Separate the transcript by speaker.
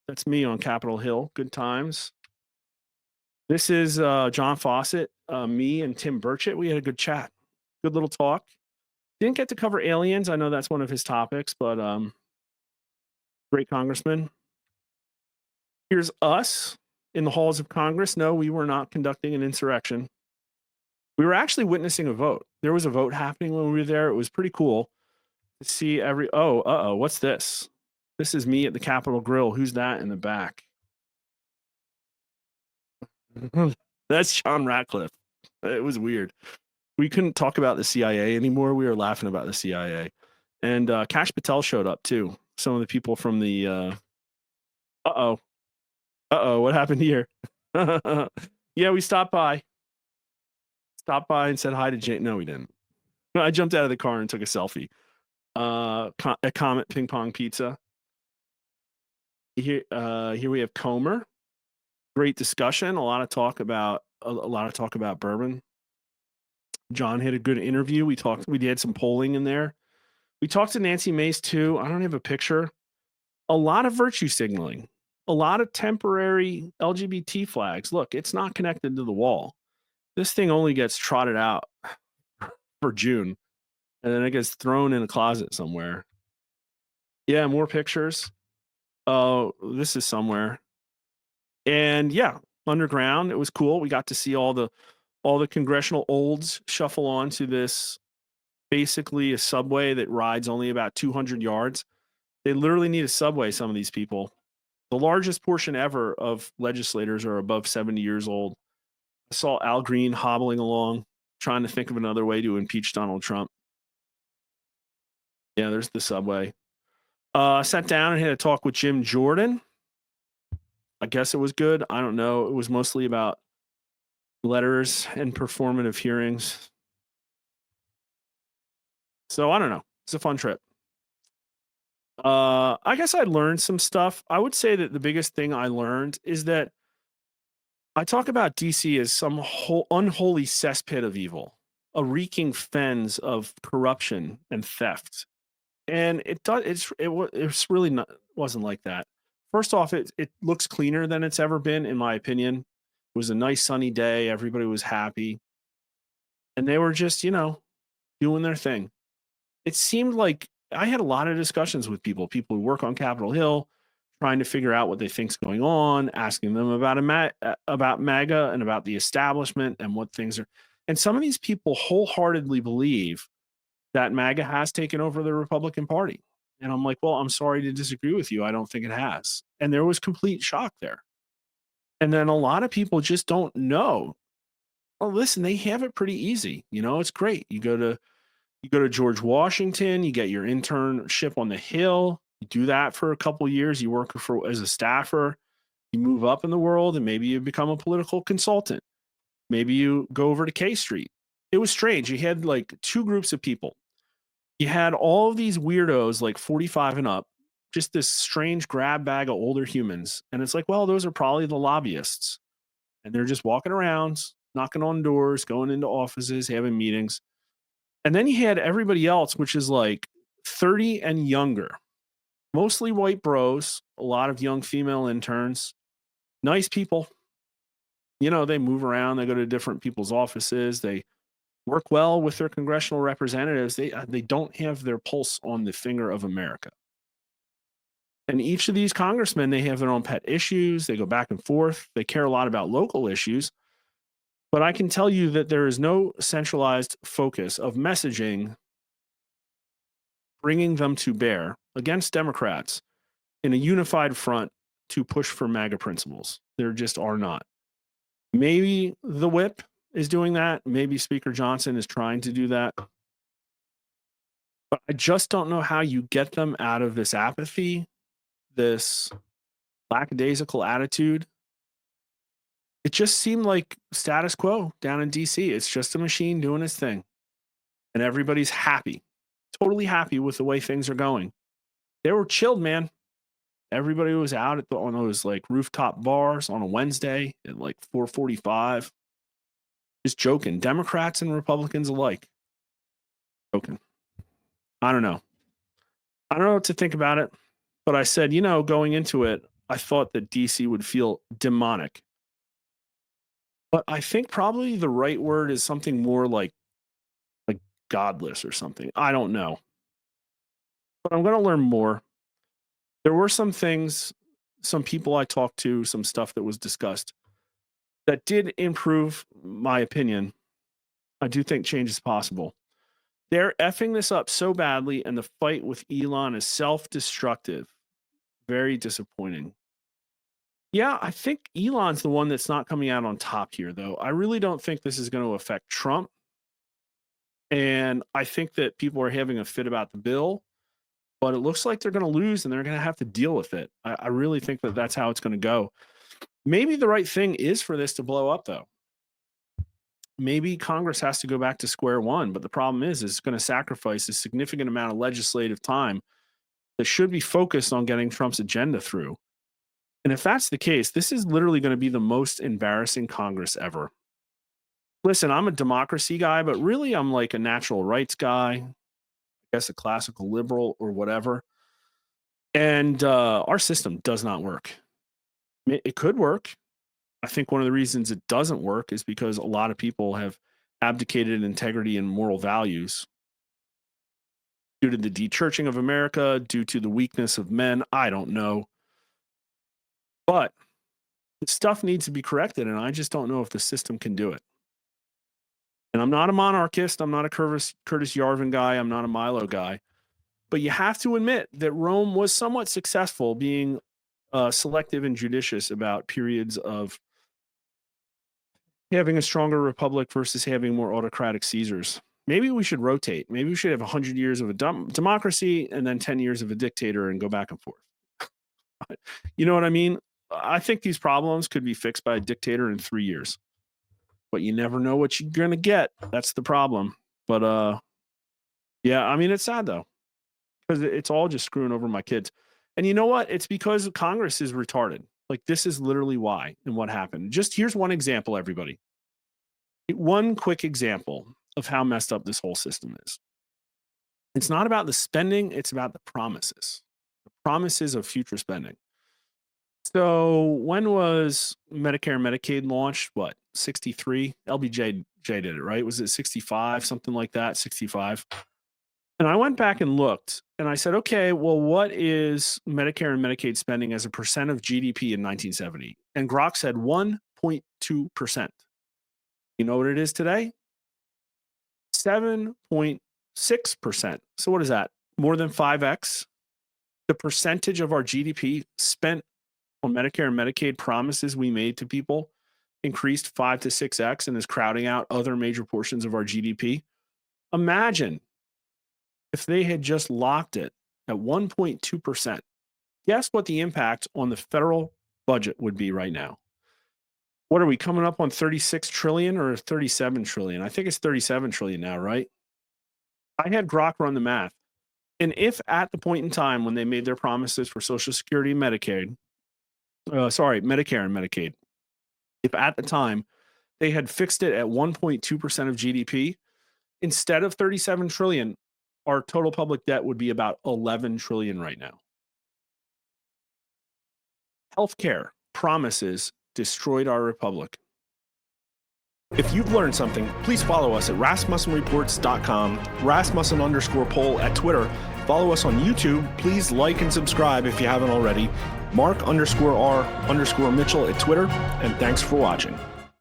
Speaker 1: That's me on Capitol Hill. Good times. This is John Fawcett, me and Tim Burchett. We had a good chat. Good little talk. Didn't get to cover aliens. I know that's one of his topics, but great congressman. Here's us in the halls of Congress. No, we were not conducting an insurrection. We were actually witnessing a vote. There was a vote happening when we were there. It was pretty cool to see what's this? This is me at the Capitol Grill. Who's that in the back? That's John Ratcliffe. It was weird. We couldn't talk about the CIA anymore. We were laughing about the CIA. And Kash Patel showed up too. Some of the people from the what happened here? Yeah, we stopped by and said hi to Jane. No, we didn't. I jumped out of the car and took a selfie. At Comet Ping Pong Pizza. Here we have Comer. Great discussion. A lot of talk about bourbon. John had a good interview. We did some polling in there. We talked to Nancy Mace too. I don't have a picture. A lot of virtue signaling, a lot of temporary LGBT flags. Look, it's not connected to the wall. This thing only gets trotted out for June, and then it gets thrown in a closet somewhere. Yeah, more pictures. Oh, this is somewhere. And yeah, underground. It was cool. We got to see all the congressional olds shuffle onto this, basically a subway that rides only about 200 yards. They literally need a subway, some of these people. The largest portion ever of legislators are above 70 years old. I saw Al Green hobbling along, trying to think of another way to impeach Donald Trump. Yeah, there's the subway. Sat down and had a talk with Jim Jordan. I guess it was good. I don't know. It was mostly about letters and performative hearings. So I don't know. It's a fun trip. I guess I learned some stuff. I would say that the biggest thing I learned is that I talk about DC as some unholy cesspit of evil, a reeking fens of corruption and theft. And it's really not wasn't like that. First off, it looks cleaner than it's ever been, in my opinion. It was a nice sunny day. Everybody was happy. And they were just, doing their thing. It seemed like I had a lot of discussions with people who work on Capitol Hill, trying to figure out what they think's going on, asking them about MAGA and about the establishment and what things are. And some of these people wholeheartedly believe that MAGA has taken over the Republican Party. And I'm like, well, I'm sorry to disagree with you. I don't think it has. And there was complete shock there. And then a lot of people just don't know. Well, listen, they have it pretty easy. It's great. You go to George Washington, you get your internship on the Hill, you do that for a couple years, you work as a staffer, you move up in the world, and maybe you become a political consultant. Maybe you go over to K Street. It was strange. You had like two groups of people. You had all of these weirdos, like 45 and up, just this strange grab bag of older humans. And it's like, well, those are probably the lobbyists. And they're just walking around, knocking on doors, going into offices, having meetings. And then you had everybody else, which is like 30 and younger, mostly white bros, a lot of young female interns, nice people. They move around, they go to different people's offices, they work well with their congressional representatives. They don't have their pulse on the finger of America. And each of these congressmen, they have their own pet issues. They go back and forth. They care a lot about local issues. But I can tell you that there is no centralized focus of messaging bringing them to bear against Democrats in a unified front to push for MAGA principles. There just are not. Maybe the whip is doing that. Maybe Speaker Johnson is trying to do that. But I just don't know how you get them out of this apathy, this lackadaisical attitude. It just seemed like status quo down in DC. It's just a machine doing its thing. And everybody's happy, totally happy with the way things are going. They were chilled, man. Everybody was out on those like rooftop bars on a Wednesday at like 4:45. Just joking. Democrats and Republicans alike. Joking. I don't know. I don't know what to think about it. But I said, going into it, I thought that DC would feel demonic. But I think probably the right word is something more like godless or something. I don't know. But I'm going to learn more. There were some things, some people I talked to, some stuff that was discussed that did improve my opinion. I do think change is possible. They're effing this up so badly, and the fight with Elon is self-destructive. Very disappointing. Yeah, I think Elon's the one that's not coming out on top here, though. I really don't think this is going to affect Trump. And I think that people are having a fit about the bill, but it looks like they're going to lose and they're going to have to deal with it. I really think that that's how it's going to go. Maybe the right thing is for this to blow up, though. Maybe Congress has to go back to square one, but the problem is it's going to sacrifice a significant amount of legislative time that should be focused on getting Trump's agenda through. And if that's the case, this is literally going to be the most embarrassing Congress ever. Listen, I'm a democracy guy, but really I'm like a natural rights guy, I guess a classical liberal or whatever. And our system does not work. It could work. I think one of the reasons it doesn't work is because a lot of people have abdicated integrity and moral values due to the de-churching of America, due to the weakness of men. I don't know. But stuff needs to be corrected, and I just don't know if the system can do it. And I'm not a monarchist. I'm not a Curtis Yarvin guy. I'm not a Milo guy. But you have to admit that Rome was somewhat successful being selective and judicious about periods of having a stronger republic versus having more autocratic Caesars. Maybe we should rotate. Maybe we should have 100 years of a democracy and then 10 years of a dictator and go back and forth. You know what I mean? I think these problems could be fixed by a dictator in 3 years. But you never know what you're going to get. That's the problem. But yeah, I mean, it's sad, though, because it's all just screwing over my kids. And you know what? It's because Congress is retarded. Like, this is literally why and what happened. Just here's one example, everybody. One quick example of how messed up this whole system is. It's not about the spending. It's about the promises of future spending. So when was Medicare and Medicaid launched? What, 63? LBJ did it, right? Was it 65, something like that, 65? And I went back and looked, and I said, okay, well, what is Medicare and Medicaid spending as a percent of GDP in 1970? And Grok said 1.2%. You know what it is today? 7.6%. So what is that? More than 5x? The percentage of our GDP spent on Medicare and Medicaid promises we made to people increased 5 to 6x and is crowding out other major portions of our GDP. Imagine if they had just locked it at 1.2%. Guess what the impact on the federal budget would be right now? What are we coming up on, 36 trillion or 37 trillion? I think it's 37 trillion now, right? I had Grok run the math. And if at the point in time when they made their promises for Social Security and Medicare and Medicaid, if at the time they had fixed it at 1.2% of GDP, instead of 37 trillion, our total public debt would be about 11 trillion right now. Healthcare promises destroyed our republic. If you've learned something, please follow us at RasmussenReports.com, Rasmussen_poll at Twitter. Follow us on YouTube. Please like and subscribe if you haven't already. Mark_R_Mitchell at Twitter. And thanks for watching.